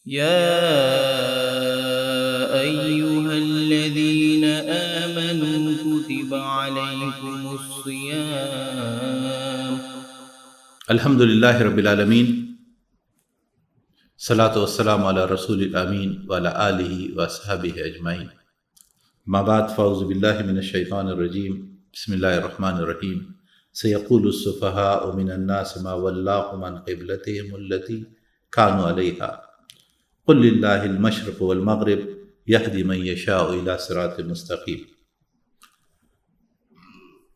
يا أيها الذين آمنوا كتب عليكم الصيام. الحمد للہ رب العالمین، صلاۃ والسلام علی رسول الامین وعلی آلہ واصحابہ اجمعین، اما بعد فاعوذ باللہ من الشیطان الرجیم، بسم اللہ الرحمن الرحیم۔ سیقول السفہاء من الناس ما ولاهم عن قبلتهم التي كانوا علیہا قل للہ المشرق والمغرب یہدی من یشاء الی صراط مستقیم۔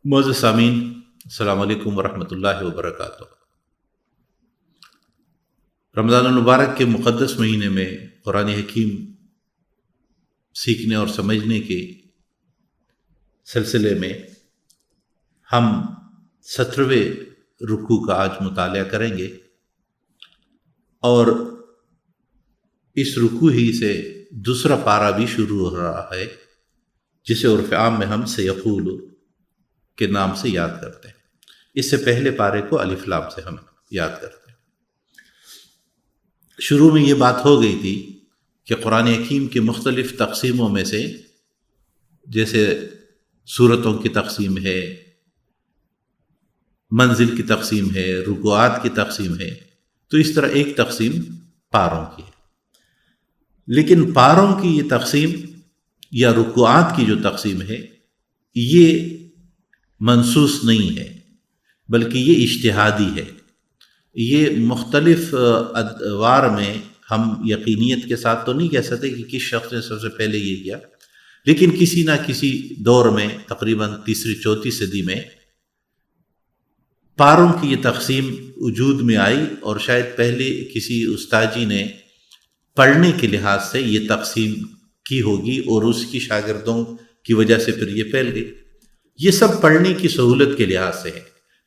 معزز سامعین، السلام علیکم ورحمۃ اللہ وبرکاتہ۔ رمضان المبارک کے مقدس مہینے میں قرآن حکیم سیکھنے اور سمجھنے کے سلسلے میں ہم 17ویں رکوع کا آج مطالعہ کریں گے، اور اس رکوع ہی سے دوسرا پارہ بھی شروع ہو رہا ہے، جسے عرف عام میں ہم سیقول کے نام سے یاد کرتے ہیں۔ اس سے پہلے پارے کو الف لام سے ہم یاد کرتے ہیں۔ شروع میں یہ بات ہو گئی تھی کہ قرآن حکیم کی مختلف تقسیموں میں سے، جیسے سورتوں کی تقسیم ہے، منزل کی تقسیم ہے، رکوعات کی تقسیم ہے، تو اس طرح ایک تقسیم پاروں کی ہے۔ لیکن پاروں کی یہ تقسیم یا رکوعات کی جو تقسیم ہے، یہ منصوص نہیں ہے، بلکہ یہ اجتہادی ہے۔ یہ مختلف ادوار میں ہم یقینیت کے ساتھ تو نہیں کہہ سکتے کہ کس شخص نے سب سے پہلے یہ کیا، لیکن کسی نہ کسی دور میں تقریباً 3ری-4تھی صدی میں پاروں کی یہ تقسیم وجود میں آئی، اور شاید پہلے کسی استاجی نے پڑھنے کے لحاظ سے یہ تقسیم کی ہوگی، اور اس کی شاگردوں کی وجہ سے پھر یہ پھیل گئی۔ یہ سب پڑھنے کی سہولت کے لحاظ سے ہے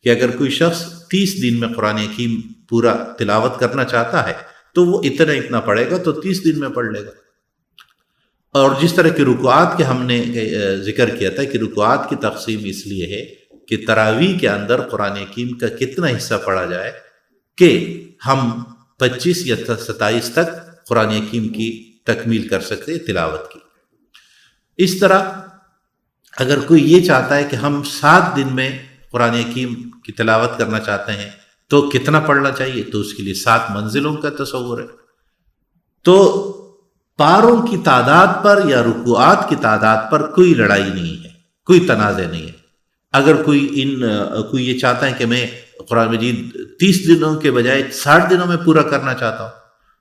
کہ اگر کوئی شخص 30 دن میں قرآن حکیم پورا تلاوت کرنا چاہتا ہے تو وہ اتنا پڑھے گا تو 30 دن میں پڑھ لے گا۔ اور جس طرح کے رکوعات کے ہم نے ذکر کیا تھا کہ رکوعات کی تقسیم اس لیے ہے کہ تراویح کے اندر قرآن حکیم کا کتنا حصہ پڑھا جائے کہ ہم 25 یا 27 تک قرآن حکیم کی تکمیل کر سکتے تلاوت کی۔ اس طرح اگر کوئی یہ چاہتا ہے کہ ہم 7 دن میں قرآن حکیم کی تلاوت کرنا چاہتے ہیں تو کتنا پڑھنا چاہیے، تو اس کے لیے 7 منزلوں کا تصور ہے۔ تو پاروں کی تعداد پر یا رکوعات کی تعداد پر کوئی لڑائی نہیں ہے، کوئی تنازع نہیں ہے۔ اگر کوئی یہ چاہتا ہے کہ میں قرآن مجید 30 دنوں کے بجائے 60 دنوں میں پورا کرنا چاہتا ہوں،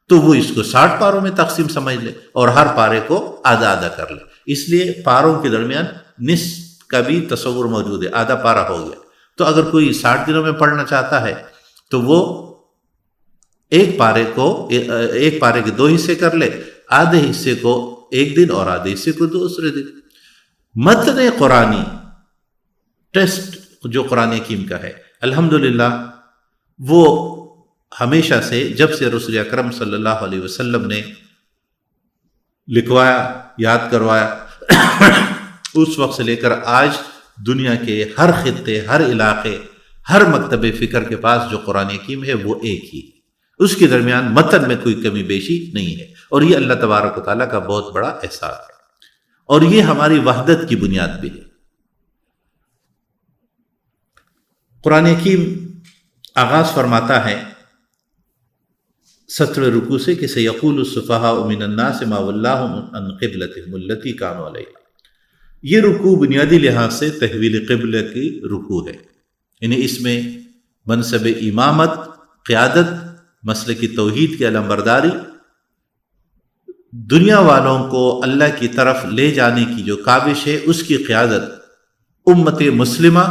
تو وہ اس کو 60 پاروں میں تقسیم سمجھ لے اور ہر پارے کو آدھا آدھا کر لے۔ اس لیے پاروں کے درمیان نصف کا بھی تصور موجود ہے، آدھا پارہ ہو گیا۔ تو اگر کوئی 60 دنوں میں پڑھنا چاہتا ہے تو وہ ایک پارے کے 2 حصے کر لے، آدھے حصے کو ایک دن اور آدھے حصے کو دوسرے دن۔ متن قرآنی ٹیسٹ جو قرآن حکیم کا ہے، الحمدللہ وہ ہمیشہ سے، جب سے رسول اکرم صلی اللہ علیہ وسلم نے لکھوایا، یاد کروایا، اس وقت سے لے کر آج دنیا کے ہر خطے، ہر علاقے، ہر مکتب فکر کے پاس جو قرآن حکیم ہے وہ ایک ہی ہے، اس کے درمیان متن میں کوئی کمی بیشی نہیں ہے، اور یہ اللہ تبارک و تعالیٰ کا بہت بڑا احسان ہے، اور یہ ہماری وحدت کی بنیاد بھی ہے۔ قرآن حکیم آغاز فرماتا ہے 17ویں رکوع سے کہ سیقول السفہاء من الناس ما ولاهم عن قبلتهم التي كانوا علیہا۔ یہ رکوع بنیادی لحاظ سے تحویل قبلہ کی رکوع ہے، یعنی اس میں منصب امامت، قیادت، مسلک توحید کی علمبرداری، دنیا والوں کو اللہ کی طرف لے جانے کی جو کاوش ہے اس کی قیادت امت مسلمہ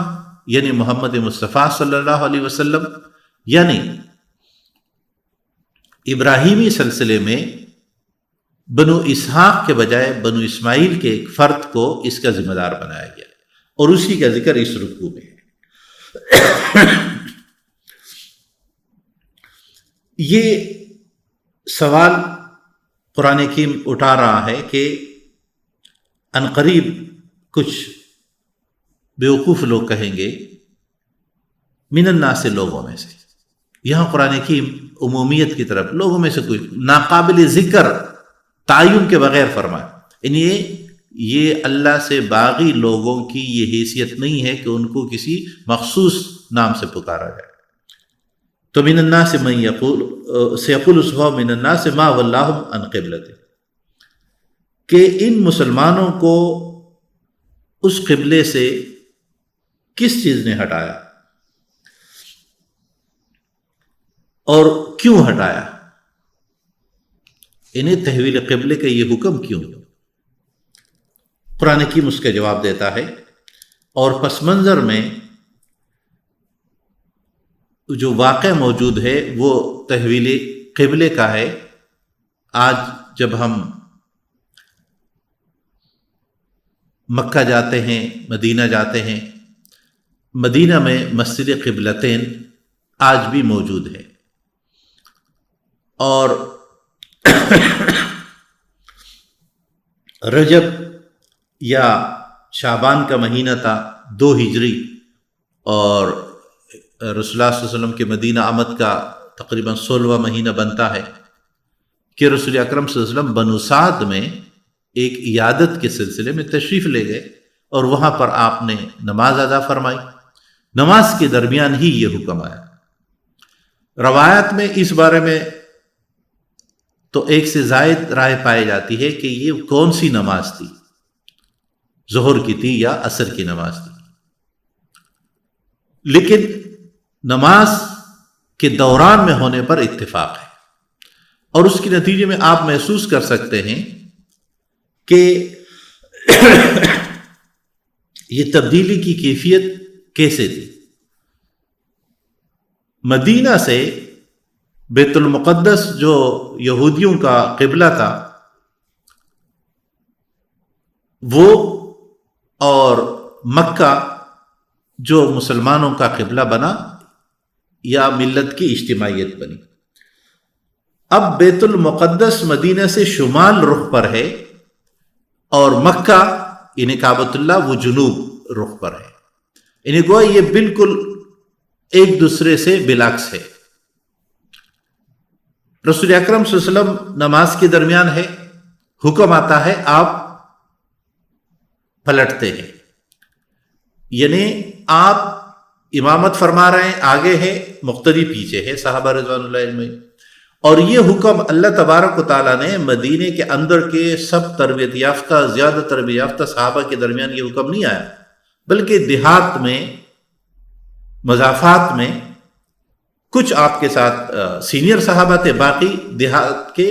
یعنی محمد مصطفیٰ صلی اللہ علیہ وسلم، یعنی ابراہیمی سلسلے میں بنو اسحاق کے بجائے بنو اسماعیل کے ایک فرد کو اس کا ذمہ دار بنایا گیا، اور اسی کا ذکر اس رکوع میں ہے۔ یہ سوال قرآن حکیم اٹھا رہا ہے کہ عنقریب کچھ بیوقوف لوگ کہیں گے من الناس سے، لوگوں میں سے، یہاں قرآن حکیم عمومیت کی طرف لوگوں میں سے کوئی ناقابل ذکر تعین کے بغیر فرمائے، یعنی یہ اللہ سے باغی لوگوں کی یہ حیثیت نہیں ہے کہ ان کو کسی مخصوص نام سے پکارا جائے۔ تو من الناس من یقول سیقول السفہاء من الناس ما ولاہم عن قبلتہ، کہ ان مسلمانوں کو اس قبلے سے کس چیز نے ہٹایا اور کیوں ہٹایا، انہیں تحویل قبلے کا یہ حکم کیوں؟ قرآن حکیم اس کا جواب دیتا ہے، اور پس منظر میں جو واقع موجود ہے وہ تحویل قبلے کا ہے۔ آج جب ہم مکہ جاتے ہیں، مدینہ جاتے ہیں، مدینہ میں مسجد قبلتین آج بھی موجود ہے، اور رجب یا شعبان کا مہینہ تھا 2 ہجری، اور رسول اللہ صلی اللہ علیہ وسلم کے مدینہ آمد کا تقریباً 16واں مہینہ بنتا ہے کہ رسول اکرم صلی اللہ علیہ وسلم بنو سعد میں ایک عیادت کے سلسلے میں تشریف لے گئے، اور وہاں پر آپ نے نماز ادا فرمائی۔ نماز کے درمیان ہی یہ حکم آیا۔ روایات میں اس بارے میں تو 1 سے زائد رائے پائی جاتی ہے کہ یہ کون سی نماز تھی، ظہر کی تھی یا عصر کی نماز تھی، لیکن نماز کے دوران میں ہونے پر اتفاق ہے، اور اس کے نتیجے میں آپ محسوس کر سکتے ہیں کہ یہ تبدیلی کی کیفیت کیسے تھی۔ مدینہ سے بیت المقدس جو یہودیوں کا قبلہ تھا وہ، اور مکہ جو مسلمانوں کا قبلہ بنا یا ملت کی اجتماعیت بنی۔ اب بیت المقدس مدینہ سے شمال رخ پر ہے، اور مکہ یعنی کعبۃ اللہ وہ جنوب رخ پر ہے، یعنی گویا یہ بالکل ایک دوسرے سے بالعکس ہے۔ رسول اکرم صلی اللہ علیہ وسلم نماز کے درمیان ہے، حکم آتا ہے، آپ پلٹتے ہیں، یعنی آپ امامت فرما رہے ہیں، آگے ہے، مقتدی پیچھے ہے، صحابہ رضوان اللہ علیہم۔ اور یہ حکم اللہ تبارک و تعالیٰ نے مدینے کے اندر کے سب تربیت یافتہ، زیادہ تربیت یافتہ صحابہ کے درمیان یہ حکم نہیں آیا، بلکہ دیہات میں، مضافات میں کچھ آپ کے ساتھ سینئر صحابہ تھے، باقی دیہات کے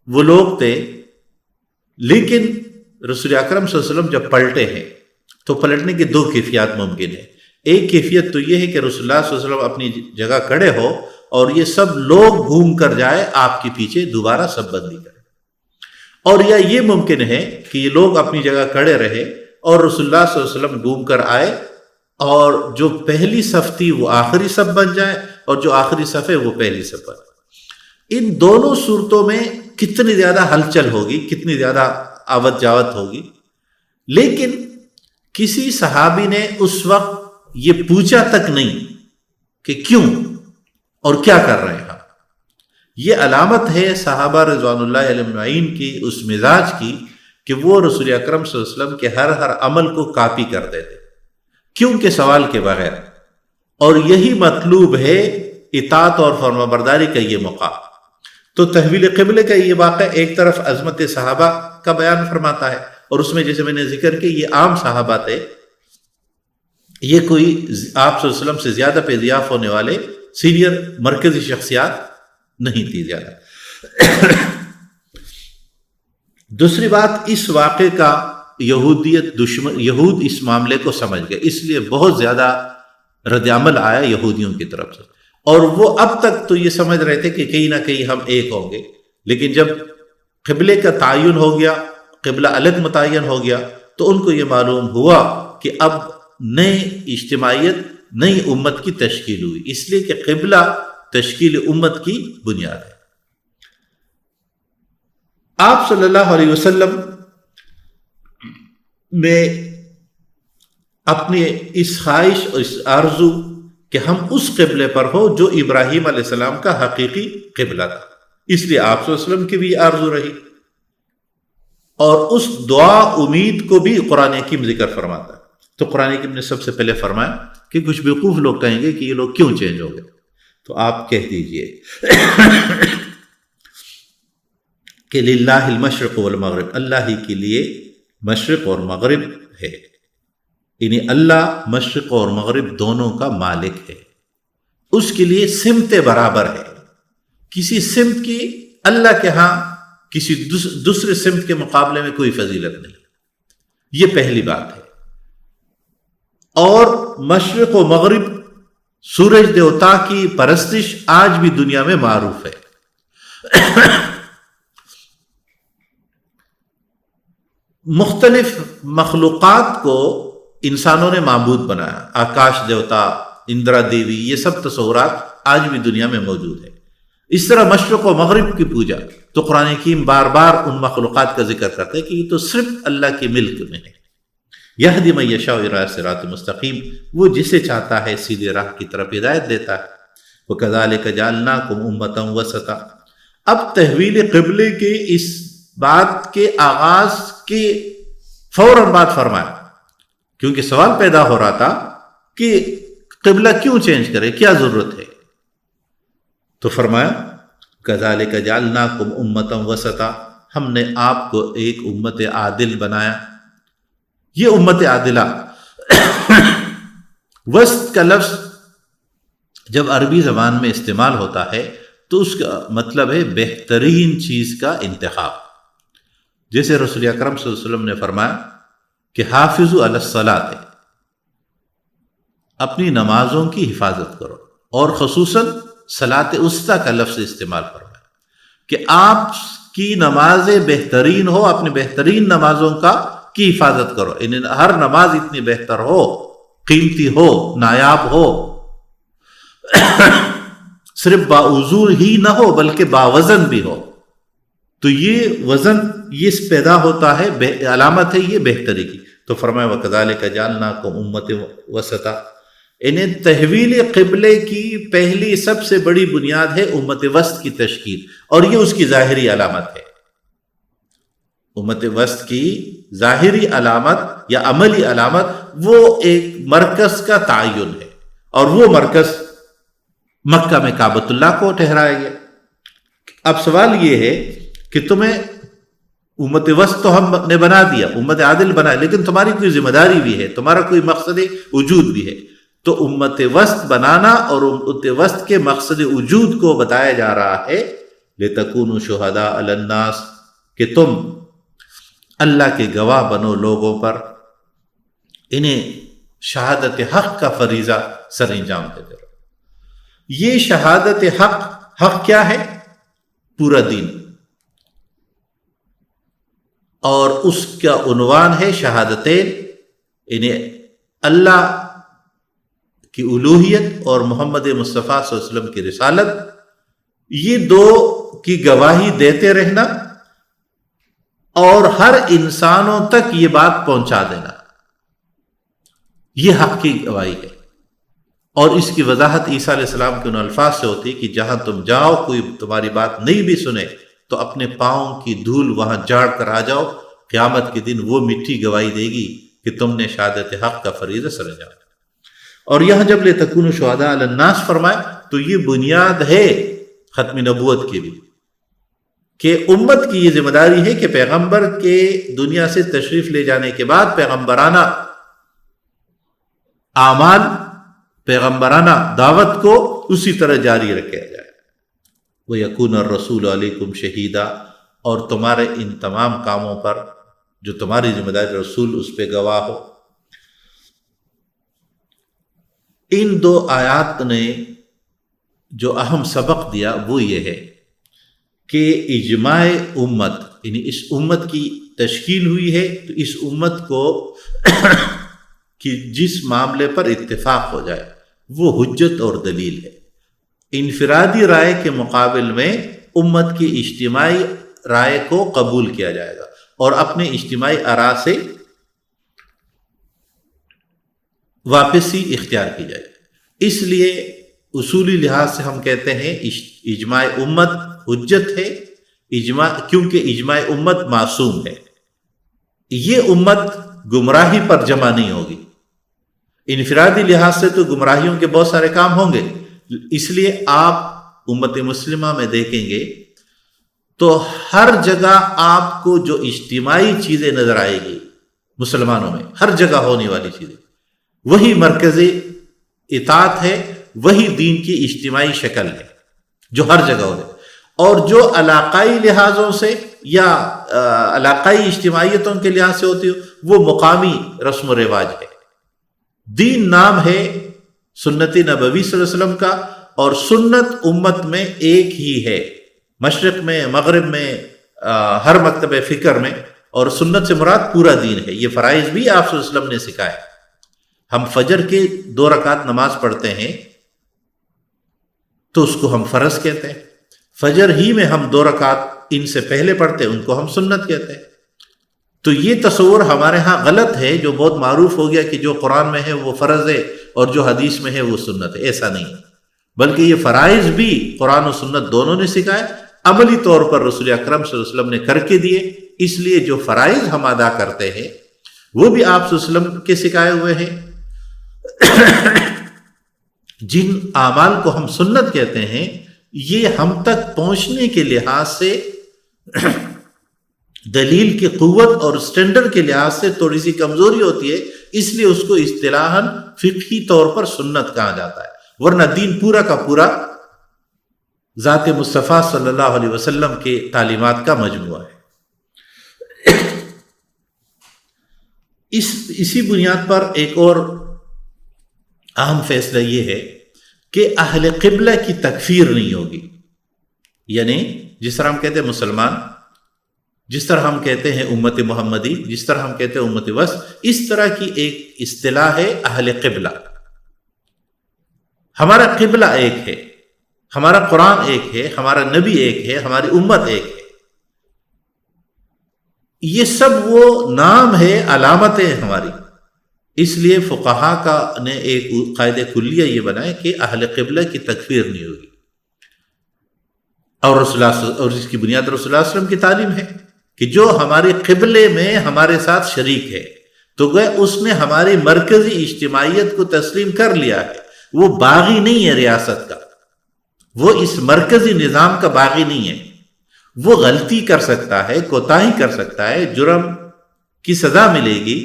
وہ لوگ تھے۔ لیکن رسول اکرم صلی اللہ علیہ وسلم جب پلٹے ہیں تو پلٹنے کی 2 کیفیات ممکن ہے۔ ایک کیفیت تو یہ ہے کہ رسول اللہ صلی اللہ علیہ وسلم اپنی جگہ کھڑے ہو اور یہ سب لوگ گھوم کر جائے آپ کے پیچھے، دوبارہ سب بندی کرے، اور یا یہ ممکن ہے کہ یہ لوگ اپنی جگہ کھڑے رہے اور رسول اللہ صلی اللہ علیہ وسلم گھوم کر آئے، اور جو پہلی صف تھی وہ آخری صف بن جائے، اور جو آخری صف ہے وہ پہلی صف بن جائے۔ ان دونوں صورتوں میں کتنی زیادہ ہلچل ہوگی، کتنی زیادہ آوت جاوت ہوگی، لیکن کسی صحابی نے اس وقت یہ پوچھا تک نہیں کہ کیوں اور کیا کر رہے ہیں۔ یہ علامت ہے صحابہ رضوان اللہ علیہم اجمعین کی اس مزاج کی کہ وہ رسول اکرم صلی اللہ علیہ وسلم کے ہر عمل کو کاپی کر دیتے، کیوں کہ سوال کے بغیر، اور یہی مطلوب ہے اطاعت اور فرمانبرداری کا یہ مقام۔ تو تحویل قبلے کا یہ واقعہ ایک طرف عظمت صحابہ کا بیان فرماتا ہے، اور اس میں جیسے میں نے ذکر کیا یہ عام صحابہ تھے، یہ کوئی آپ صلی اللہ علیہ وسلم سے زیادہ پیضیاف ہونے والے سینئر مرکزی شخصیات نہیں تھی زیادہ۔ دوسری بات، اس واقعے کا یہود اس معاملے کو سمجھ گئے، اس لیے بہت زیادہ رد عمل آیا یہودیوں کی طرف سے، اور وہ اب تک تو یہ سمجھ رہے تھے کہ کہیں نہ کہیں ہم ایک ہوں گے، لیکن جب قبلے کا تعین ہو گیا، قبلہ الگ متعین ہو گیا، تو ان کو یہ معلوم ہوا کہ اب نئی اجتماعیت، نئی امت کی تشکیل ہوئی، اس لیے کہ قبلہ تشکیل امت کی بنیاد ہے۔ آپ صلی اللہ علیہ وسلم نے اپنی اس خواہش اور اس آرزو کہ ہم اس قبلے پر ہو جو ابراہیم علیہ السلام کا حقیقی قبلہ تھا. اس لیے آپ صلی اللہ علیہ وسلم کی بھی آرزو رہی. اور اس دعا امید کو بھی قرآن حکیم ذکر فرماتا ہے. تو قرآن حکیم نے سب سے پہلے فرمایا کہ کچھ بیوقوف لوگ کہیں گے کہ یہ لوگ کیوں چینج ہو گئے، تو آپ کہہ دیجئے کہ للہ المشرق والمغرب، اللہ ہی کے لیے مشرق اور مغرب ہے. یعنی اللہ مشرق اور مغرب دونوں کا مالک ہے، اس کے لیے سمت برابر ہے. کسی سمت کی اللہ کے ہاں کسی دوسرے سمت کے مقابلے میں کوئی فضیلت نہیں. یہ پہلی بات ہے. اور مشرق و مغرب سورج دیوتا کی پرستش آج بھی دنیا میں معروف ہے. مختلف مخلوقات کو انسانوں نے معبود بنایا. آکاش دیوتا، اندرا دیوی، یہ سب تصورات آج بھی دنیا میں موجود ہے. اس طرح مشرق و مغرب کی پوجا تو قرآن حکیم بار بار ان مخلوقات کا ذکر کرتا ہے کہ یہ تو صرف اللہ کے ملک میں ہے. یہدی من یشاء الی صراط مستقیم، وہ جسے چاہتا ہے سیدھے راہ کی طرف ہدایت دیتا ہے. وکذالک جعلناکم امۃ وسطا. اب تحویل قبلے کے اس بات کے آغاز کے فوراً بعد فرمایا، کیونکہ سوال پیدا ہو رہا تھا کہ قبلہ کیوں چینج کرے، کیا ضرورت ہے. تو فرمایا کذالک جعلناکم امۃ وسطا، ہم نے آپ کو ایک امت عادل بنایا. یہ امت عادلہ، وسط کا لفظ جب عربی زبان میں استعمال ہوتا ہے تو اس کا مطلب ہے بہترین چیز کا انتخاب. جیسے رسول اکرم صلی اللہ علیہ وسلم نے فرمایا کہ حافظوا علی الصلاۃ، اپنی نمازوں کی حفاظت کرو. اور خصوصاً صلاۃ وسطیٰ کا لفظ استعمال فرمایا کہ آپ کی نمازیں بہترین ہو، اپنی بہترین نمازوں کی حفاظت کرو. ہر نماز اتنی بہتر ہو، قیمتی ہو، نایاب ہو، صرف باوضو ہی نہ ہو بلکہ باوزن بھی ہو. تو یہ وزن یہ پیدا ہوتا ہے، علامت ہے یہ بہتری کی. تو فرمایا وَكَذَلِكَ جَعَلْنَاكُمْ أُمَّةً وَسَطًا. انہیں تحویل قبلے کی پہلی سب سے بڑی بنیاد ہے امت وسط کی تشکیل، اور یہ اس کی ظاہری علامت ہے. امت وسط کی ظاہری علامت یا عملی علامت وہ ایک مرکز کا تعین ہے، اور وہ مرکز مکہ میں کعبۃ اللہ کو ٹھہرایا گیا. اب سوال یہ ہے کہ تمہیں امت وسط تو ہم نے بنا دیا، امت عادل بنا، لیکن تمہاری کوئی ذمہ داری بھی ہے، تمہارا کوئی مقصد وجود بھی ہے. تو امت وسط بنانا اور امت وسط کے مقصد وجود کو بتایا جا رہا ہے لِتَكُونُوا شُهَدَاءَ عَلَى النَّاسِ، کہ تم اللہ کے گواہ بنو لوگوں پر، انہیں شہادت حق کا فریضہ سر انجام دیتے رہو. یہ شہادت حق کیا ہے؟ پورا دین. اور اس کا عنوان ہے شہادتین، انہیں اللہ کی الوہیت اور محمد مصطفیٰ صلی اللہ علیہ وسلم کی رسالت، یہ دو کی گواہی دیتے رہنا اور ہر انسانوں تک یہ بات پہنچا دینا. یہ حق کی گواہی ہے. اور اس کی وضاحت عیسیٰ علیہ السلام کے ان الفاظ سے ہوتی کہ جہاں تم جاؤ کوئی تمہاری بات نہیں بھی سنے تو اپنے پاؤں کی دھول وہاں جاڑ کر آ جاؤ، قیامت کے دن وہ میٹھی گواہی دے گی کہ تم نے شہادت حق کا فریضہ سر انجام. اور یہاں جب لِتَكُونُوا شُهَدَاءَ عَلَى النَّاسِ فرمائے تو یہ بنیاد ہے ختم نبوت کی بھی، کہ امت کی یہ ذمہ داری ہے کہ پیغمبر کے دنیا سے تشریف لے جانے کے بعد پیغمبرانہ اعمال، پیغمبرانہ دعوت کو اسی طرح جاری رکھا جائے. وَيَكُونَ الرَّسُولُ عَلَيْكُمْ شَهِيدًا، اور تمہارے ان تمام کاموں پر جو تمہاری ذمہ داری رسول اس پہ گواہ ہو. ان دو آیات نے جو اہم سبق دیا وہ یہ ہے کہ اجماع امت، یعنی اس امت کی تشکیل ہوئی ہے تو اس امت کو کہ جس معاملے پر اتفاق ہو جائے وہ حجت اور دلیل ہے. انفرادی رائے کے مقابل میں امت کی اجتماعی رائے کو قبول کیا جائے گا اور اپنے اجتماعی آراء سے واپسی اختیار کی جائے. اس لیے اصولی لحاظ سے ہم کہتے ہیں اجماع امت حجت ہے، کیونکہ اجماع امت معصوم ہے. یہ امت گمراہی پر جمع نہیں ہوگی. انفرادی لحاظ سے تو گمراہیوں کے بہت سارے کام ہوں گے، اس لیے آپ امت مسلمہ میں دیکھیں گے تو ہر جگہ آپ کو جو اجتماعی چیزیں نظر آئے گی مسلمانوں میں، ہر جگہ ہونے والی چیزیں، وہی مرکزی اطاعت ہے، وہی دین کی اجتماعی شکل ہے جو ہر جگہ ہو. اور جو علاقائی لحاظوں سے یا علاقائی اجتماعیتوں کے لحاظ سے ہوتی ہو وہ مقامی رسم و رواج ہے. دین نام ہے سنت نبوی صلی اللہ علیہ وسلم کا، اور سنت امت میں ایک ہی ہے، مشرق میں، مغرب میں، ہر مکتب فکر میں. اور سنت سے مراد پورا دین ہے. یہ فرائض بھی آپ صلی اللہ علیہ وسلم نے سکھائے. ہم فجر کے 2 رکعت نماز پڑھتے ہیں تو اس کو ہم فرض کہتے ہیں. فجر ہی میں ہم 2 رکعت ان سے پہلے پڑھتے ہیں، ان کو ہم سنت کہتے ہیں. تو یہ تصور ہمارے ہاں غلط ہے، جو بہت معروف ہو گیا کہ جو قرآن میں ہے وہ فرض ہے اور جو حدیث میں ہے وہ سنت ہے. ایسا نہیں، بلکہ یہ فرائض بھی قرآن و سنت دونوں نے سکھائے. عملی طور پر رسول اکرم صلی اللہ علیہ وسلم نے کر کے دیے. اس لیے جو فرائض ہم ادا کرتے ہیں وہ بھی آپ صلی اللہ علیہ وسلم کے سکھائے ہوئے ہیں. جن اعمال کو ہم سنت کہتے ہیں یہ ہم تک پہنچنے کے لحاظ سے دلیل کی قوت اور سٹینڈرڈ کے لحاظ سے تھوڑی سی کمزوری ہوتی ہے، اس لیے اس کو اصطلاحاً فقہی طور پر سنت کہا جاتا ہے. ورنہ دین پورا کا پورا ذات مصطفیٰ صلی اللہ علیہ وسلم کے تعلیمات کا مجموعہ ہے. اسی بنیاد پر ایک اور اہم فیصلہ یہ ہے کہ اہل قبلہ کی تکفیر نہیں ہوگی. یعنی جس طرح ہم کہتے ہیں مسلمان، جس طرح ہم کہتے ہیں امت محمدی، جس طرح ہم کہتے ہیں امت وسط، اس طرح کی ایک اصطلاح ہے اہل قبلہ. ہمارا قبلہ ایک ہے، ہمارا قرآن ایک ہے، ہمارا نبی ایک ہے، ہماری امت ایک ہے. یہ سب وہ نام ہے، علامتیں ہماری. اس لیے فقہا نے ایک قاعدہ کلیہ یہ بنایا کہ اہل قبلہ کی تکفیر نہیں ہوگی. اور اس کی بنیاد رسول اللہ صلی اللہ علیہ وسلم کی تعلیم ہے کہ جو ہمارے قبلے میں ہمارے ساتھ شریک ہے تو گویا اس نے ہماری مرکزی اجتماعیت کو تسلیم کر لیا ہے. وہ باغی نہیں ہے ریاست کا، وہ اس مرکزی نظام کا باغی نہیں ہے. وہ غلطی کر سکتا ہے، کوتاہی کر سکتا ہے، جرم کی سزا ملے گی،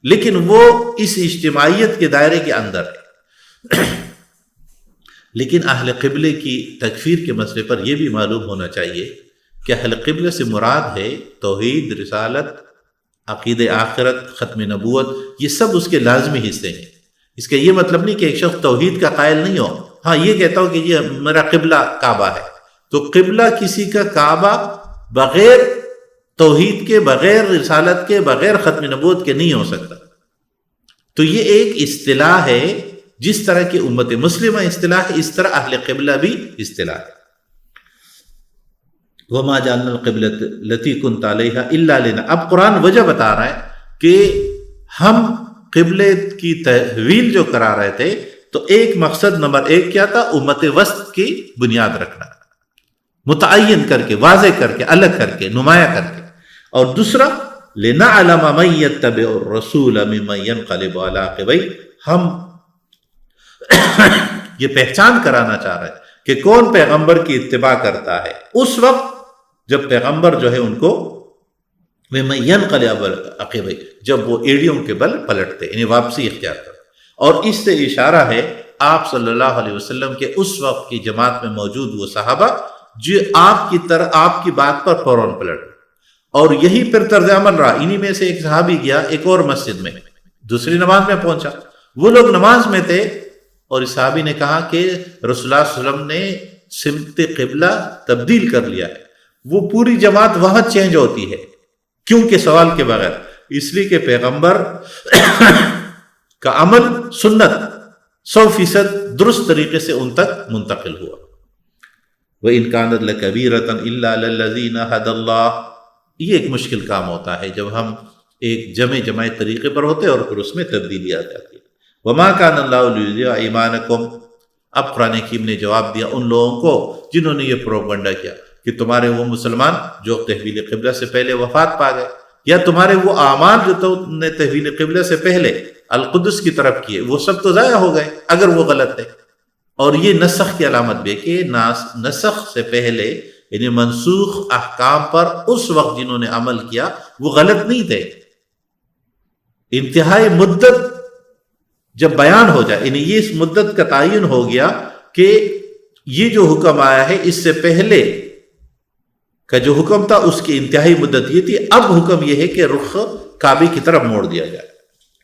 لیکن وہ اس اجتماعیت کے دائرے کے اندر ہے. لیکن اہل قبلے کی تکفیر کے مسئلے پر یہ بھی معلوم ہونا چاہیے کہ اہل قبلہ سے مراد ہے توحید، رسالت، عقید آخرت، ختم نبوت، یہ سب اس کے لازمی حصے ہیں. اس کا یہ مطلب نہیں کہ ایک شخص توحید کا قائل نہیں ہو. ہاں یہ کہتا ہوں کہ یہ میرا قبلہ کعبہ ہے، تو قبلہ کسی کا کعبہ بغیر توحید کے، بغیر رسالت کے، بغیر ختم نبوت کے نہیں ہو سکتا. تو یہ ایک اصطلاح ہے، جس طرح کی امت مسلمہ اصطلاح ہے اس طرح اہل قبلہ بھی اصطلاح ہے. وما جعلنا القبلۃ التی كنت علیہا الا لنا. اب قرآن وجہ بتا رہا ہے کہ ہم قبلے کی تحویل جو کرا رہے تھے تو ایک مقصد نمبر 1 کیا تھا؟ امت وسط کی بنیاد رکھنا، متعین کر کے، واضح کر کے، الگ کر کے، نمایاں کر کے. اور دوسرا لنعلم من يتبع الرسول ممن ينقلب على عقبيه. ہم یہ پہچان کرانا چاہ رہے ہیں کہ کون پیغمبر کی اتباع کرتا ہے اس وقت جب پیغمبر جو ہے ان کو ممن ينقلب على عقبيه، جب وہ ایڑیوں کے بل پلٹتے، یعنی واپسی اختیار کرتے. اور اس سے اشارہ ہے آپ صلی اللہ علیہ وسلم کے اس وقت کی جماعت میں موجود وہ صحابہ جو آپ کی بات پر فوراً پلٹ. اور یہی پھر طرز عمل رہا. انہی میں سے ایک صحابی گیا ایک اور مسجد میں، دوسری نماز میں پہنچا، وہ لوگ نماز میں تھے اور اس صحابی نے کہا کہ رسول اللہ صلی اللہ علیہ وسلم نے سمت قبلہ تبدیل کر لیا ہے. وہ پوری جماعت وہاں چینج ہوتی ہے. کیوں کہ سوال کے بغیر، اس لیے کہ پیغمبر کا عمل سنت 100% درست طریقے سے ان تک منتقل ہوا. وَإِنْ كَانَتْ لَكَبِيرَةً إِلَّا عَلَى الَّذِينَ هَدَى اللَّهُ. یہ ایک مشکل کام ہوتا ہے جب ہم ایک جمع طریقے پر ہوتے اور پھر اس میں تبدیلی آ جاتی ہے. وما کان اللہ لیضیع ایمانکم. اب قرآن حکیم نے جواب دیا ان لوگوں کو جنہوں نے یہ پروپگنڈا کیا کہ تمہارے وہ مسلمان جو تحویل قبلہ سے پہلے وفات پا گئے، یا تمہارے وہ اعمال جو تم نے تحویل قبلہ سے پہلے القدس کی طرف کیے، وہ سب تو ضائع ہو گئے اگر وہ غلط ہے. اور یہ نسخ کی علامت بھی ہے کہ نسخ سے پہلے یعنی منسوخ احکام پر اس وقت جنہوں نے عمل کیا وہ غلط نہیں تھے. انتہائی مدت جب بیان ہو جائے، یعنی یہ اس مدت کا تعین ہو گیا کہ یہ جو حکم آیا ہے اس سے پہلے کا جو حکم تھا اس کی انتہائی مدت یہ تھی، اب حکم یہ ہے کہ رخ کعبے کی طرف موڑ دیا جائے.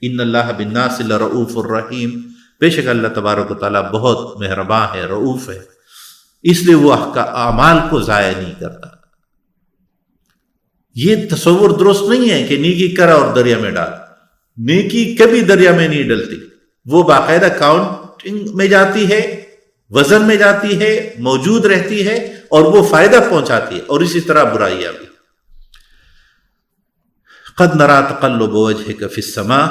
ان اللہ بالناس لرؤوف الرحیم. بے شک اللہ تبارک و تعالیٰ بہت مہربان ہے، رؤوف ہے، اس لیے وہ اعمال کو ضائع نہیں کرتا. یہ تصور درست نہیں ہے کہ نیکی کرا اور دریا میں ڈال. نیکی کبھی دریا میں نہیں ڈلتی، وہ باقاعدہ کاؤنٹنگ میں جاتی ہے، وزن میں جاتی ہے، موجود رہتی ہے اور وہ فائدہ پہنچاتی ہے. اور اسی طرح برائیاں بھی. قد نرى تقلب وجهك في السماء.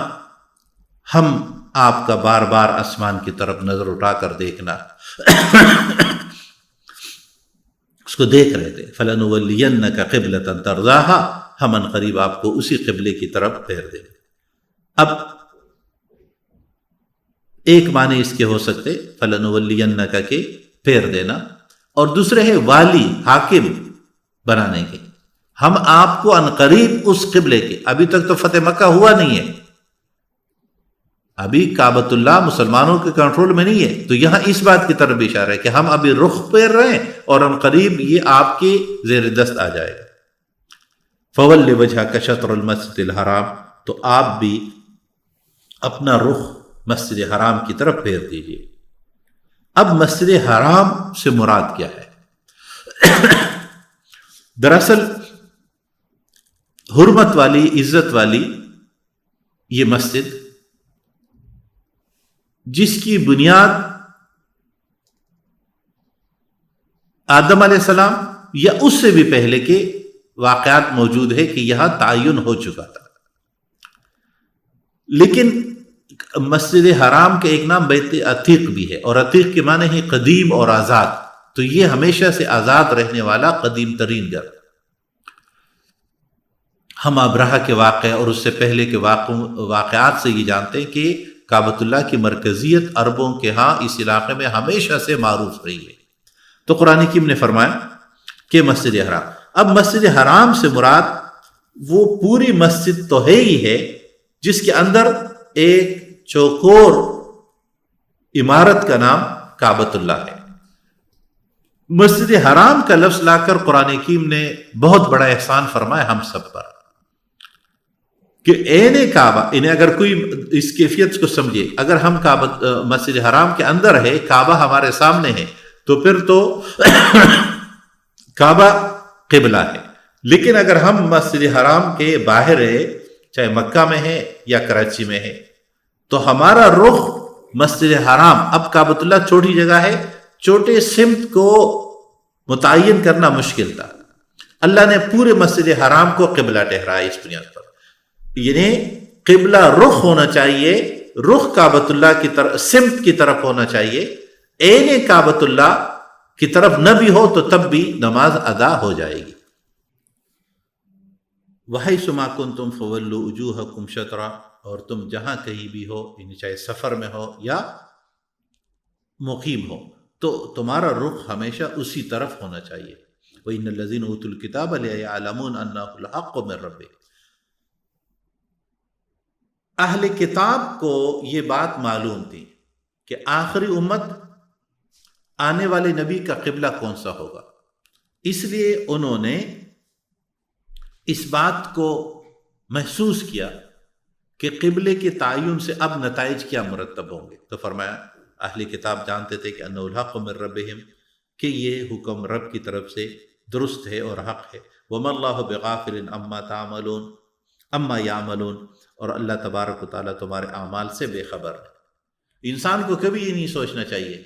ہم آپ کا بار بار آسمان کی طرف نظر اٹھا کر دیکھنا اس کو دیکھ رہے تھے. فَلَنُوَلِّيَنَّكَ قِبْلَةً تَرْضَاهَا. ہم ان قریب آپ کو اسی قبلے کی طرف پھیر دیں. اب ایک معنی اس کے ہو سکتے فَلَنُوَلِّيَنَّكَ کے پھیر دینا، اور دوسرے ہے والی حاکم بنانے کے. ہم آپ کو ان قریب اس قبلے کے، ابھی تک تو فتح مکہ ہوا نہیں ہے، ابھی کعبۃ اللہ مسلمانوں کے کنٹرول میں نہیں ہے، تو یہاں اس بات کی طرف بھی اشارہ ہے کہ ہم ابھی رخ پھیر رہے ہیں اور ان قریب یہ آپ کے زیر دست آ جائے گا. فَوَلِّ وَجْهَكَ شَطْرَ الْمَسْجِدِ الْحَرَامِ. تو آپ بھی اپنا رخ مسجد حرام کی طرف پھیر دیجیے. اب مسجد حرام سے مراد کیا ہے؟ دراصل حرمت والی، عزت والی یہ مسجد جس کی بنیاد آدم علیہ السلام یا اس سے بھی پہلے کے واقعات موجود ہے کہ یہاں تعین ہو چکا تھا. لیکن مسجد حرام کے ایک نام بیت عتیق بھی ہے، اور عتیق کے معنی ہے قدیم اور آزاد. تو یہ ہمیشہ سے آزاد رہنے والا قدیم ترین گھر. ہم ابرہہ کے واقعے اور اس سے پہلے کے واقعات سے یہ جانتے ہیں کہ کعبۃ اللہ کی مرکزیت عربوں کے ہاں اس علاقے میں ہمیشہ سے معروف رہی ہے. تو قرآن حکیم نے فرمایا کہ مسجد حرام. اب مسجد حرام سے مراد وہ پوری مسجد تو ہے ہی ہے جس کے اندر ایک چوکور عمارت کا نام کعبۃ اللہ ہے. مسجد حرام کا لفظ لا کر قرآن حکیم نے بہت بڑا احسان فرمایا ہم سب پر کہ عین کعبہ، انہیں اگر کوئی اس کیفیت کو سمجھے، اگر ہم مسجد حرام کے اندر ہے، کعبہ ہمارے سامنے ہے، تو پھر تو کعبہ قبلہ ہے. لیکن اگر ہم مسجد حرام کے باہر ہے، چاہے مکہ میں ہے یا کراچی میں ہے، تو ہمارا رخ مسجد حرام، اب کعبۃ اللہ چھوٹی جگہ ہے، چھوٹے سمت کو متعین کرنا مشکل تھا. اللہ نے پورے مسجد حرام کو قبلہ ٹھہرایا اس بنیاد پر. یعنی قبلہ رخ ہونا چاہیے، رخ کعبۃ اللہ کی طرف، سمت کی طرف ہونا چاہیے. عین کعبۃ اللہ کی طرف نہ بھی ہو تو تب بھی نماز ادا ہو جائے گی. وَحَيْثُ مَا كُنْتُمْ فَوَلُّوا وُجُوهَكُمْ شَطْرًا. اور تم جہاں کہیں بھی ہو، یعنی چاہے سفر میں ہو یا مقیم ہو، تو تمہارا رخ ہمیشہ اسی طرف ہونا چاہیے. وَإِنَّ الَّذِينَ أُوتُوا الْكِتَابَ لَيَعْلَمُونَ أَنَّهُ الْحَقُّ مِنْ رَبِّهِمْ. اہل کتاب کو یہ بات معلوم تھی کہ آخری امت آنے والے نبی کا قبلہ کون سا ہوگا، اس لیے انہوں نے اس بات کو محسوس کیا کہ قبلے کے تعین سے اب نتائج کیا مرتب ہوں گے. تو فرمایا اہل کتاب جانتے تھے کہ انہ الحق من ربہم، کہ یہ حکم رب کی طرف سے درست ہے اور حق ہے. وما اللہ بغافل عما یعملون. اور اللہ تبارک و تعالیٰ تمہارے اعمال سے بے خبر ہے. انسان کو کبھی یہ نہیں سوچنا چاہیے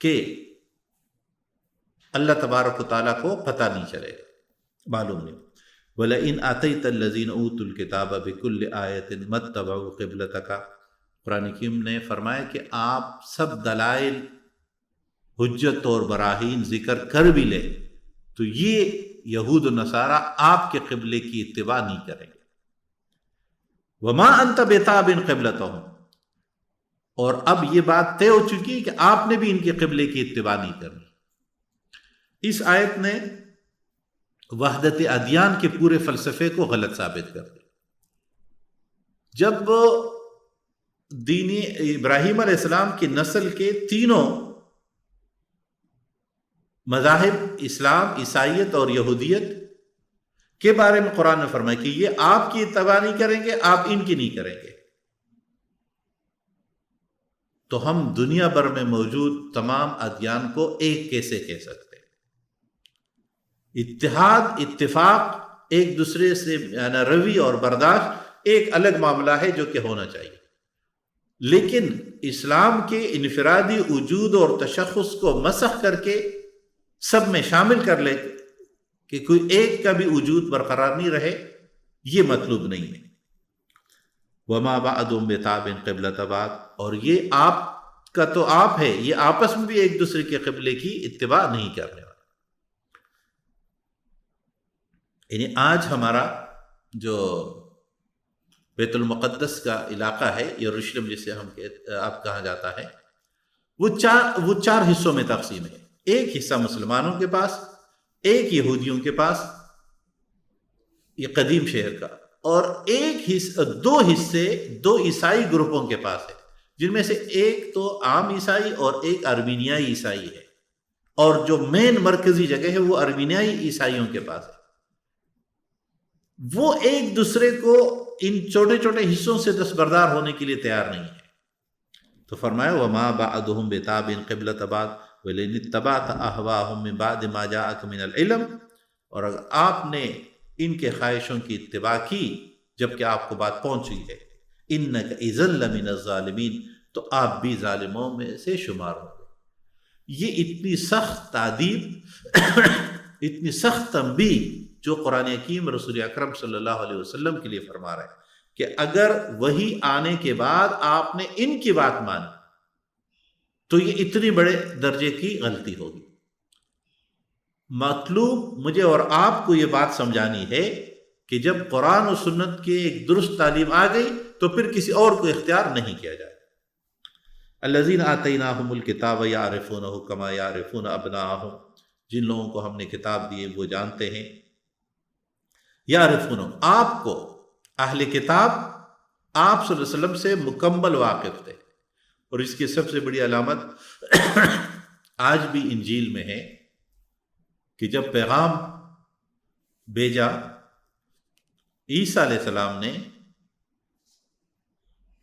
کہ اللہ تبارک و تعالیٰ کو پتہ نہیں چلے گا، معلوم نہیں. وَلَئِنْ آتَيْتَ الَّذِينَ أُوتُوا الْكِتَابَ بِكُلِّ آيَةٍ مَا اتَّبَعُوا قِبْلَتَكَ. قرآن کریم نے فرمایا کہ آپ سب دلائل، حجت اور براہین ذکر کر بھی لیں تو یہ یہود و نصارہ آپ کے قبلے کی اتباع نہیں کریں گے. وما انت بتابع قبلتہم، اور اب یہ بات طے ہو چکی ہے کہ آپ نے بھی ان کے قبلے کی اتباع نہیں کرنی. اس آیت نے وحدت ادیان کے پورے فلسفے کو غلط ثابت کر دیا. جب دین ابراہیم علیہ السلام کی نسل کے تینوں مذاہب، اسلام، عیسائیت اور یہودیت کے بارے میں قرآن نے فرمایا کہ یہ آپ کی اتباع نہیں کریں گے، آپ ان کی نہیں کریں گے، تو ہم دنیا بھر میں موجود تمام ادیان کو ایک کیسے کہہ سکتے ہیں؟ اتحاد، اتفاق، ایک دوسرے سے روی اور برداشت ایک الگ معاملہ ہے جو کہ ہونا چاہیے، لیکن اسلام کے انفرادی وجود اور تشخص کو مسخ کر کے سب میں شامل کر لے کہ کوئی ایک کا بھی وجود برقرار نہیں رہے، یہ مطلوب نہیں ہے. وما بعضهم بتابع قبلة بعض، اور یہ آپ کا تو آپ ہے، یہ آپس میں بھی ایک دوسرے کے قبلے کی اتباع نہیں کرنے والا. یعنی آج ہمارا جو بیت المقدس کا علاقہ ہے، یروشلم جسے آپ کہا جاتا ہے، وہ چار حصوں میں تقسیم ہے. ایک حصہ مسلمانوں کے پاس، ایک یہودیوں کے پاس، یہ قدیم شہر کا، اور دو حصے دو عیسائی گروپوں کے پاس ہے، جن میں سے ایک تو عام عیسائی اور ایک ارمینیائی عیسائی ہے، اور جو مین مرکزی جگہ ہے وہ ارمینیائی عیسائیوں کے پاس ہے. وہ ایک دوسرے کو ان چھوٹے چھوٹے حصوں سے دستبردار ہونے کے لیے تیار نہیں ہے. تو فرمایا وما بعضهم بتابع قبلة بعض ولئن اتبعت اهواهم من بعد ما جاءك من العلم، اور اگر آپ نے ان کے خواہشوں کی اتباع کی جب کہ آپ کو بات پہنچی ہے، انك اذا لمن الظالمین، تو آپ بھی ظالموں میں سے شمار ہوں گے. یہ اتنی سخت تعذیب، اتنی سخت تنبیہ جو قرآن حکیم رسول اکرم صلی اللہ علیہ وسلم کے لیے فرما رہا ہے کہ اگر وہی آنے کے بعد آپ نے ان کی بات مانی تو یہ اتنی بڑے درجے کی غلطی ہوگی. مطلوب مجھے اور آپ کو یہ بات سمجھانی ہے کہ جب قرآن و سنت کی ایک درست تعلیم آ گئی تو پھر کسی اور کو اختیار نہیں کیا جائے. الذین آتیناہم الکتاب یعرفونہ کما یعرفون ابناءہم، جن لوگوں کو ہم نے کتاب دی وہ جانتے ہیں. یعرفونہ، آپ کو اہل کتاب آپ صلی اللہ علیہ وسلم سے مکمل واقف تھے، اور اس کی سب سے بڑی علامت آج بھی انجیل میں ہے کہ جب پیغام بھیجا عیسیٰ علیہ السلام نے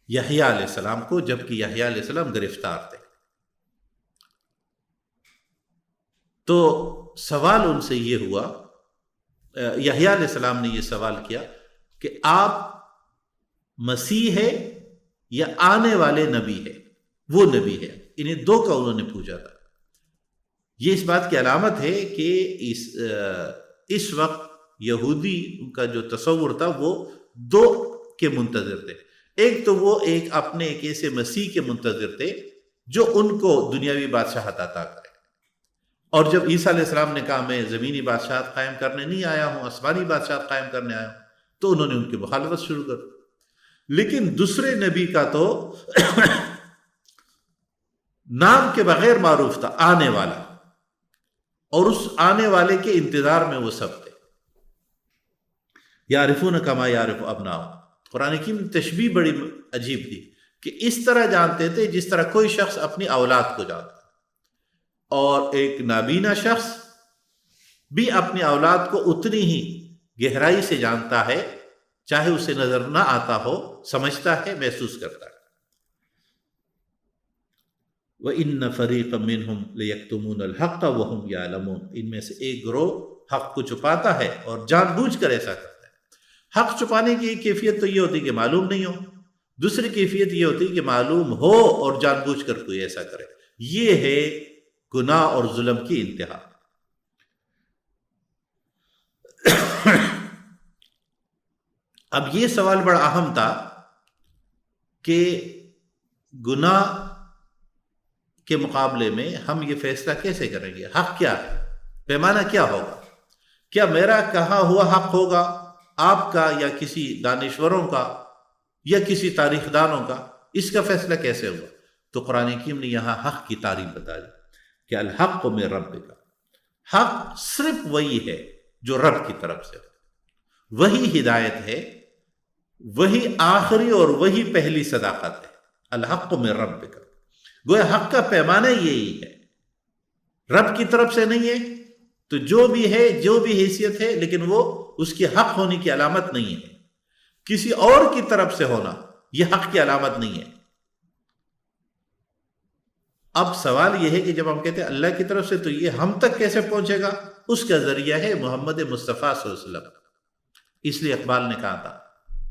یحییٰ علیہ السلام کو، جبکہ یحییٰ علیہ السلام گرفتار تھے، تو سوال ان سے یہ ہوا، یحییٰ علیہ السلام نے یہ سوال کیا کہ آپ مسیح ہے یا آنے والے نبی ہے؟ وہ نبی ہے. انہیں دو کا انہوں نے پوچھا تھا. یہ اس بات کی علامت ہے کہ اس وقت یہودی کا جو تصور تھا وہ دو کے منتظر تھے. ایک تو وہ اپنے ایک ایسے مسیح کے منتظر تھے جو ان کو دنیاوی بادشاہت عطا کرے، اور جب عیسیٰ علیہ السلام نے کہا میں زمینی بادشاہت قائم کرنے نہیں آیا ہوں، آسمانی بادشاہت قائم کرنے آیا ہوں، تو انہوں نے ان کی مخالفت شروع کر دی. لیکن دوسرے نبی کا تو نام کے بغیر معروف تھا، آنے والا، اور اس آنے والے کے انتظار میں وہ سب تھے. یعرفون کما یعرف ابناؤہم. قرآن کی تشبیہ بڑی عجیب تھی کہ اس طرح جانتے تھے جس طرح کوئی شخص اپنی اولاد کو جانتا، اور ایک نابینا شخص بھی اپنی اولاد کو اتنی ہی گہرائی سے جانتا ہے، چاہے اسے نظر نہ آتا ہو، سمجھتا ہے، محسوس کرتا ہے. وَإِنَّ فَرِيقًا مِّنْهُمْ لَيَكْتُمُونَ الْحَقَّ وَهُمْ يَعْلَمُونَ. ان میں سے ایک گروہ حق کو چھپاتا ہے اور جان بوجھ کر ایسا کرتا ہے. حق چھپانے کی ایک کیفیت تو یہ ہوتی کہ معلوم نہیں ہو، دوسری کیفیت یہ ہوتی کہ معلوم ہو اور جان بوجھ کر کوئی ایسا کرے. یہ ہے گناہ اور ظلم کی انتہا. اب یہ سوال بڑا اہم تھا کہ گناہ کے مقابلے میں ہم یہ فیصلہ کیسے کریں گے؟ حق کیا ہے؟ پیمانہ کیا ہوگا؟ کیا میرا کہا ہوا حق ہوگا، آپ کا یا کسی دانشوروں کا یا کسی تاریخ دانوں کا؟ اس کا فیصلہ کیسے ہوا؟ تو قرآن حکیم نے یہاں حق کی تعریف بتا دی کہ الحق من ربک، حق صرف وہی ہے جو رب کی طرف سے ہو، وہی ہدایت ہے، وہی آخری اور وہی پہلی صداقت ہے۔ الحق من ربک، گویا حق کا پیمانہ یہی ہے، رب کی طرف سے نہیں ہے تو جو بھی ہے، جو بھی حیثیت ہے، لیکن وہ اس کی حق ہونے کی علامت نہیں ہے۔ کسی اور کی طرف سے ہونا یہ حق کی علامت نہیں ہے۔ اب سوال یہ ہے کہ جب ہم کہتے ہیں اللہ کی طرف سے، تو یہ ہم تک کیسے پہنچے گا؟ اس کا ذریعہ ہے محمد مصطفیٰ صلی اللہ علیہ وسلم۔ اس لیے اقبال نے کہا تھا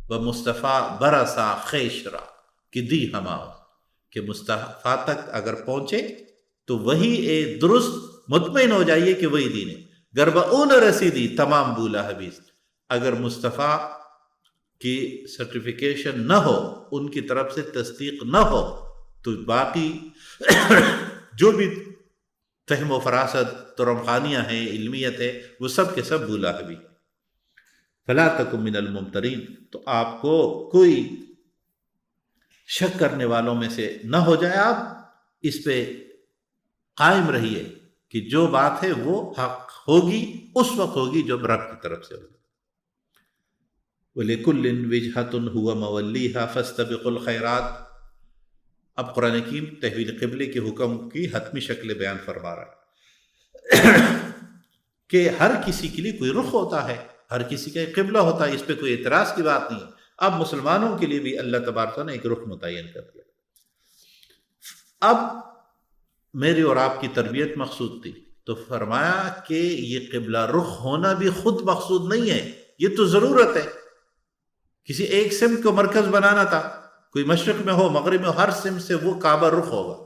وہ مصطفیٰ برسا خیشرا کہ دی ہماؤ، کہ مصطفیٰ تک اگر پہنچے تو وہی درست مطمئن ہو جائیے کہ وہی دین ہے۔ گربہ اون رسیدی تمام بولا حبیز، اگر مصطفیٰ کی سرٹیفیکیشن نہ ہو، ان کی طرف سے تصدیق نہ ہو، تو باقی جو بھی فہم و فراست ترمخانیاں ہیں، علمیت ہے، وہ سب کے سب بولا حبی۔ فلا تکن من الممترین، تو آپ کو کوئی شک کرنے والوں میں سے نہ ہو جائے، آپ اس پہ قائم رہیے کہ جو بات ہے وہ حق ہوگی، اس وقت ہوگی جب رب کی طرف سے ہوگی۔ وَلِكُلٍّ وِجْهَةٌ هُوَ مَوَلِّيهَا فَاسْتَبِقُوا الْخَيْرَاتِ۔ اب قرآن حکیم تحویل قبلے کے حکم کی حتمی شکل بیان فرما رہا ہے کہ ہر کسی کے لیے کوئی رخ ہوتا ہے، ہر کسی کا ایک قبلہ ہوتا ہے، اس پہ کوئی اعتراض کی بات نہیں ہے۔ اب مسلمانوں کے لیے بھی اللہ تبارک نے ایک رخ متعین کر دیا۔ اب میری اور آپ کی تربیت مقصود تھی، تو فرمایا کہ یہ قبلہ رخ ہونا بھی خود مقصود نہیں ہے، یہ تو ضرورت ہے۔ کسی ایک سمت کو مرکز بنانا تھا، کوئی مشرق میں ہو، مغرب میں ہو، ہر سمت سے وہ کعبہ رخ ہوگا،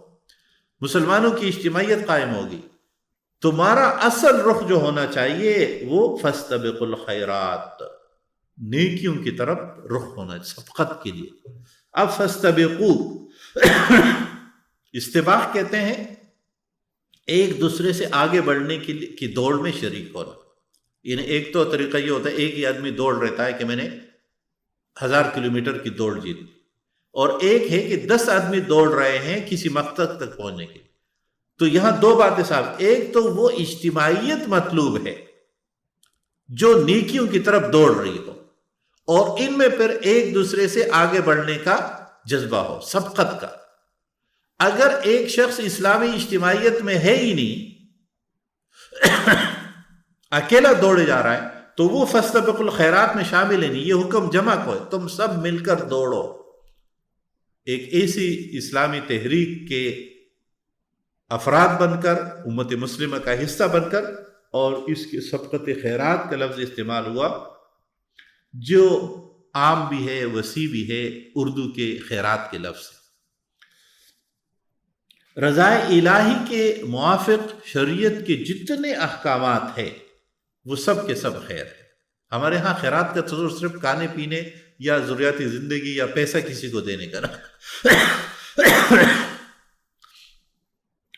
مسلمانوں کی اجتماعیت قائم ہوگی۔ تمہارا اصل رخ جو ہونا چاہیے وہ فاستبقوا الخیرات، نیکیوں کی طرف رخ ہونا، سبقت کے لیے۔ اب فاستبقوا استباق کہتے ہیں ایک دوسرے سے آگے بڑھنے کی دوڑ میں شریک ہونا۔ یعنی ایک تو طریقہ یہ ہوتا ہے، ایک ہی آدمی دوڑ رہتا ہے کہ میں نے 1000 کلومیٹر کی دوڑ جیت، اور ایک ہے کہ 10 آدمی دوڑ رہے ہیں کسی مقصد تک پہنچنے کے۔ تو یہاں دو باتیں صاحب، ایک تو وہ اجتماعیت مطلوب ہے جو نیکیوں کی طرف دوڑ رہی ہو، اور ان میں پھر ایک دوسرے سے آگے بڑھنے کا جذبہ ہو، سبقت کا۔ اگر ایک شخص اسلامی اجتماعیت میں ہے ہی نہیں، اکیلا دوڑے جا رہا ہے، تو وہ فاستبقوا الخیرات میں شامل ہے نہیں۔ یہ حکم جمع کو ہے، تم سب مل کر دوڑو۔ ایک ایسی اسلامی تحریک کے افراد بن کر، امت مسلمہ کا حصہ بن کر، اور اس کے سبقت خیرات کا لفظ استعمال ہوا جو عام بھی ہے، وسیع بھی ہے، اردو کے خیرات کے لفظ۔ رضائے الہی کے موافق شریعت کے جتنے احکامات ہیں وہ سب کے سب خیر ہے۔ ہمارے ہاں خیرات کا تصور صرف کھانے پینے یا ضروریاتی زندگی یا پیسہ کسی کو دینے کا نہ،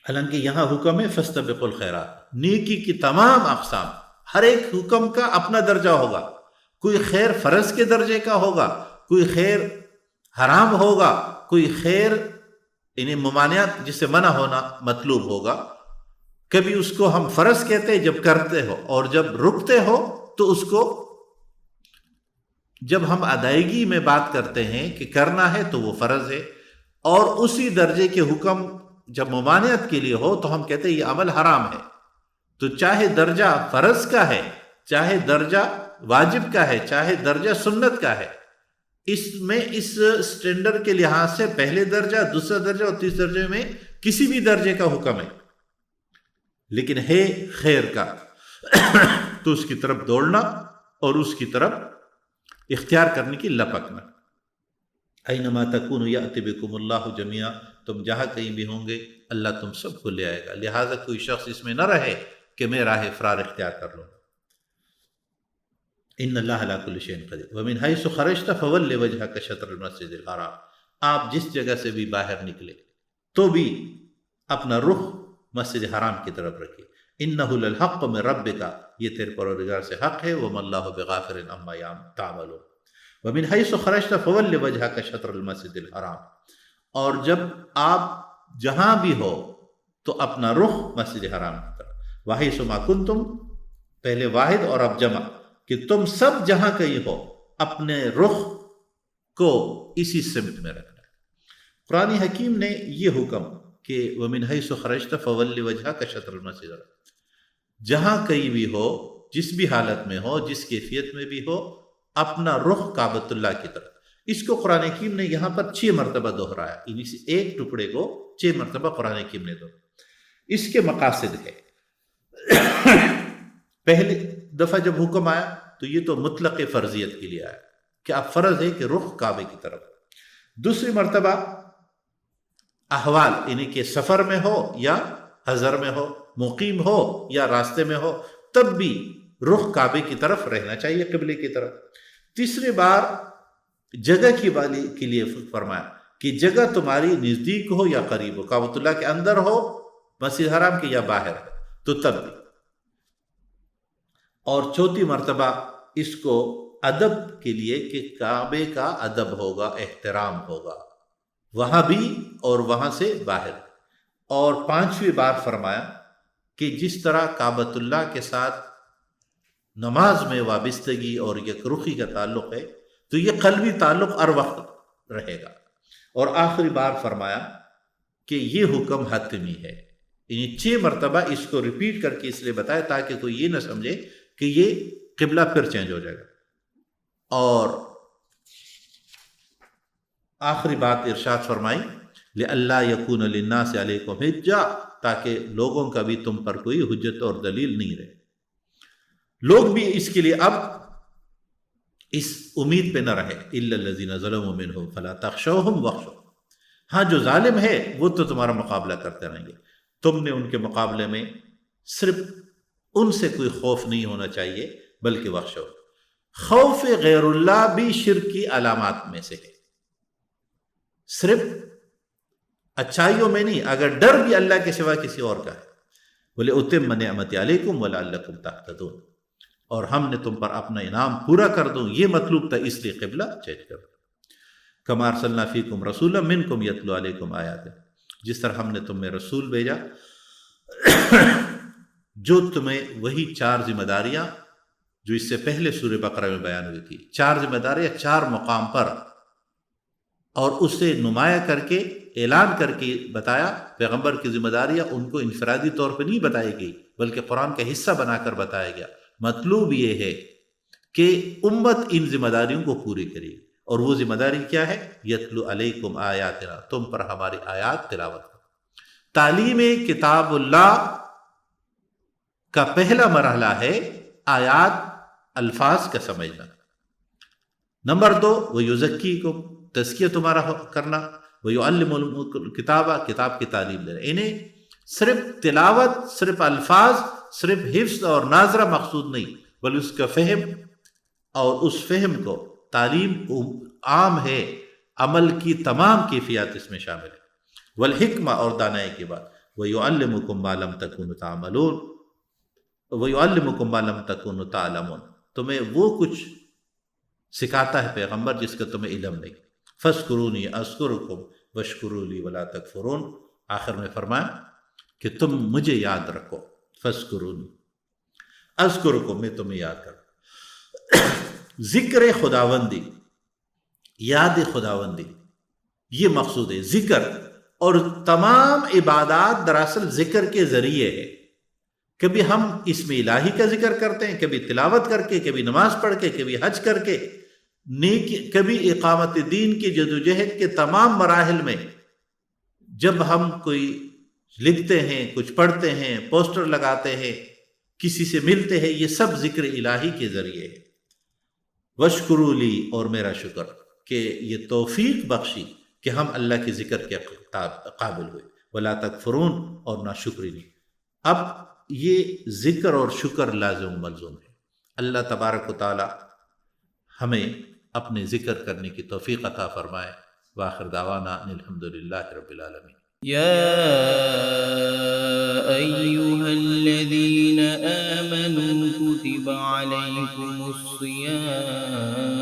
حالانکہ یہاں حکم ہے فاستبقوا الخیرات، نیکی کی تمام اقسام۔ ہر ایک حکم کا اپنا درجہ ہوگا، کوئی خیر فرض کے درجے کا ہوگا، کوئی خیر حرام ہوگا، کوئی خیر یعنی ممانعت جس سے منع ہونا مطلوب ہوگا۔ کبھی اس کو ہم فرض کہتے ہیں جب کرتے ہو، اور جب رکتے ہو تو اس کو، جب ہم ادائیگی میں بات کرتے ہیں کہ کرنا ہے تو وہ فرض ہے، اور اسی درجے کے حکم جب ممانعت کے لیے ہو تو ہم کہتے ہیں یہ عمل حرام ہے۔ تو چاہے درجہ فرض کا ہے، چاہے درجہ واجب کا ہے، چاہے درجہ سنت کا ہے، اس میں اس سٹینڈرڈ کے لحاظ سے پہلے درجہ، دوسرا درجہ اور تیسرے درجے میں کسی بھی درجے کا حکم ہے، لیکن ہے خیر کا تو اس کی طرف دوڑنا اور اس کی طرف اختیار کرنے کی لپکنا۔ اینما تکونوا یأتی بکم اللہ جمیعا، تم جہاں کہیں بھی ہوں گے اللہ تم سب کو لے آئے گا۔ لہٰذا کوئی شخص اس میں نہ رہے کہ میں راہ فرار اختیار کر لوں۔ ان اللہ علی کل شیء قدیر ومن حیث خرجت فول وجہک شطر المسجد الحرام، آپ جس جگہ سے بھی باہر نکلے تو بھی اپنا رخ مسجد حرام کی طرف رکھیے. انہ للحق من ربک، یہ تیرے پروردگار سے حق ہے. وما اللہ بغافل عما تعملون. ومن حیث خرجت فول وجہک شطر المسجد الحرام، اور جب آپ جہاں بھی ہو تو اپنا رخ مسجد حرام کی طرف. وحیث ما کنتم، پہلے واحد اور اب جمع، کہ تم سب جہاں کہیں ہو اپنے رخ کو اسی سمت میں رکھنا ہے. قرآن حکیم نے یہ حکم کہ ومن حیث خرجت فول وجہک شطر المسجد الحرام، جہاں کہیں بھی ہو، جس بھی حالت میں ہو، جس کیفیت میں بھی ہو، اپنا رخ کعبۃ اللہ کی طرف. اس کو قرآن حکیم نے یہاں پر 6 مرتبہ دہرایا. اس ایک ٹکڑے کو 6 مرتبہ قرآن حکیم نے دہرایا. اس کے مقاصد ہے. پہلی دفعہ جب حکم آیا تو یہ تو مطلق فرضیت کے لیے آیا کہ اب فرض ہے کہ رخ کعبے کی طرف. دوسری مرتبہ احوال، یعنی کہ سفر میں ہو یا حضر میں ہو، مقیم ہو یا راستے میں ہو، تب بھی رخ کعبے کی طرف رہنا چاہیے، قبلے کی طرف. تیسری بار جگہ کی والی کے لیے فرمایا کہ جگہ تمہاری نزدیک ہو یا قریب ہو، کعبۃ اللہ کے اندر ہو، مسجد حرام کے یا باہر ہو، تو تب بھی. اور چوتھی مرتبہ اس کو ادب کے لیے کہ کعبے کا ادب ہوگا، احترام ہوگا وہاں بھی اور وہاں سے باہر. اور 5ویں بار فرمایا کہ جس طرح کعبۃ اللہ کے ساتھ نماز میں وابستگی اور یک رخی کا تعلق ہے تو یہ قلبی تعلق ہر وقت رہے گا. اور آخری بار فرمایا کہ یہ حکم حتمی ہے. یعنی 6 مرتبہ اس کو ریپیٹ کر کے اس لیے بتایا تاکہ کوئی یہ نہ سمجھے کہ یہ قبلہ پھر چینج ہو جائے گا. اور آخری بات ارشاد فرمائی لئلا یکون للناس علیکم حجہ، تاکہ لوگوں کا بھی تم پر کوئی حجت اور دلیل نہیں رہے. لوگ بھی اس کے لیے اب اس امید پہ نہ رہے الا الذین ظلموا منہم فلا تخشوہم واخشوہم. ہاں جو ظالم ہے وہ تو تمہارا مقابلہ کرتے رہیں گے، تم نے ان کے مقابلے میں صرف ان سے کوئی خوف نہیں ہونا چاہیے بلکہ واخشو. خوف غیر اللہ بھی شرک کی علامات میں سے ہے. صرف اچھائیوں میں نہیں، اگر ڈر بھی اللہ کے سوا کسی اور کا ہے. وَلِأُتِمَّ نِعْمَتِي عَلَيْكُمْ وَلَعَلَّكُمْ تَهْتَدُونَ، اور ہم نے تم پر اپنا انعام پورا کر دوں، یہ مطلوب تھا، اس لیے قبلہ چینج کر دو. كَمَا أَرْسَلْنَا فِيكُمْ رَسُولًا مِّنْكُمْ يَتْلُو عَلَيْكُمْ آيَاتِنَا، جس طرح ہم نے تم میں رسول بھیجا جو تمہیں وہی 4 ذمہ داریاں جو اس سے پہلے سورہ بقرہ میں بیان ہوئی تھی، 4 ذمہ داریاں 4 مقام پر، اور اسے نمایاں کر کے اعلان کر کے بتایا. پیغمبر کی ذمہ داریاں ان کو انفرادی طور پہ نہیں بتائی گئی بلکہ قرآن کا حصہ بنا کر بتایا گیا. مطلوب یہ ہے کہ امت ان ذمہ داریوں کو پوری کرے، اور وہ ذمہ داری کیا ہے؟ یتلو علیکم آیاتنا، تم پر ہماری آیات تلاوت کرو. تعلیم کتاب اللہ کا پہلا مرحلہ ہے آیات الفاظ کا سمجھنا. نمبر 2 وَيُزَكِّيكُمْ، تزکیہ تمہارا کرنا. وَيُعَلِّمُ الْكِتَابَ، کتاب کی تعلیم دینا. انہیں صرف تلاوت، صرف الفاظ، صرف حفظ اور ناظرہ مقصود نہیں بلکہ اس کا فہم، اور اس فہم کو تعلیم عام ہے، عمل کی تمام کیفیات اس میں شامل ہے. والحکمہ، اور دانائی کی بات. وَيُعَلِّمُكُمْ مَا لَمْ تَكُونُوا تَعْمَلُونَ وَيُعَلِّمُكُمْ مَا لَمْ تَكُونُوا تَعْلَمُونَ، تمہیں وہ کچھ سکھاتا ہے پیغمبر جس کا تمہیں علم نہیں. فَاذْكُرُونِي أَذْكُرْكُمْ وَاشْكُرُوا لِي وَلَا تَكْفُرُونَ، آخر میں فرمایا کہ تم مجھے یاد رکھو. فَاذْكُرُونِي أَذْكُرْكُمْ، میں تمہیں یاد کروں. ذکر خداوندی، یاد خداوندی، یہ مقصود ہے ذکر. اور تمام عبادات دراصل ذکر کے ذریعے ہے. کبھی ہم اسم الہی کا ذکر کرتے ہیں، کبھی تلاوت کر کے، کبھی نماز پڑھ کے، کبھی حج کر کے، نیکی، کبھی اقامت دین کی جدوجہد کے تمام مراحل میں. جب ہم کوئی لکھتے ہیں، کچھ پڑھتے ہیں، پوسٹر لگاتے ہیں، کسی سے ملتے ہیں، یہ سب ذکر الہی کے ذریعے ہے. وَاشْكُرُوا لِي، اور میرا شکر کہ یہ توفیق بخشی کہ ہم اللہ کے ذکر کے قابل ہوئے. وَلَا تَكْفُرُونَ، اور نہ شکری نہیں. اب یہ ذکر اور شکر لازم ملزوم ہے. اللہ تبارک و تعالی ہمیں اپنے ذکر کرنے کی توفیق عطا فرمائے. وآخر دعوانا ان الحمد للہ رب العالمین. يا أيها الذين آمنوا كتب عليكم الصيام